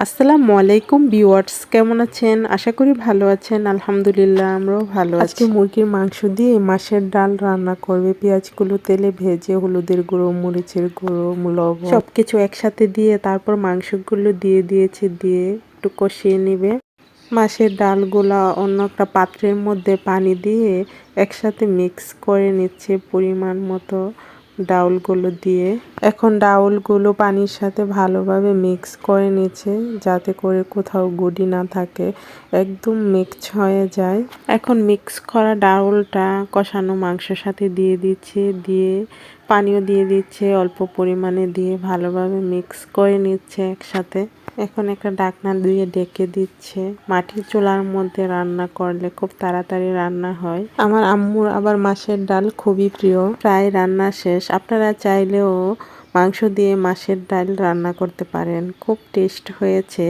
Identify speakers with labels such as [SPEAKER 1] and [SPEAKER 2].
[SPEAKER 1] আসসালামু আলাইকুম ভিউয়ার্স, কেমন আছেন? আশা করি ভালো আছেন। আলহামদুলিল্লাহ আমরাও ভালো আছি। আজকে মুরগির মাংস দিয়ে মাছের ডাল রান্না করবে। পেঁয়াজগুলো তেলে ভেজে হলুদের গুঁড়ো, মরিচের গুঁড়ো, লবণ সবকিছু একসাথে দিয়ে তারপর মাংসগুলো দিয়ে দিয়েছে, দিয়ে একটু কষিয়ে নিবে। মাছের ডালগুলা অন্য একটা পাত্রের মধ্যে পানি দিয়ে একসাথে মিক্স করে নিচ্ছে পরিমাণ মতো ডাউলগুলো দিয়ে। এখন ডাউলগুলো পানির সাথে ভালোভাবে মিক্স করে নিচ্ছে যাতে করে কোথাও গুটি না থাকে, একদম মিক্স হয়ে যায়। এখন মিক্স করা ডাউলটা কষানো মাংসের সাথে দিয়ে দিচ্ছে, দিয়ে পানিও দিয়ে দিচ্ছে অল্প পরিমাণে, দিয়ে ভালোভাবে মিক্স করে নিচ্ছে একসাথে। এখন একটা ঢাকনা দিয়ে ঢেকে দিচ্ছে। মাটির চুলার মধ্যে রান্না করলে খুব তাড়াতাড়ি রান্না হয়। আমার আম্মুর আবার মাছের ডাল খুবই প্রিয়। প্রায় রান্না শেষ। আপনারা চাইলেও মাংস দিয়ে মাছের ডাল রান্না করতে পারেন, খুব টেস্ট হয়েছে।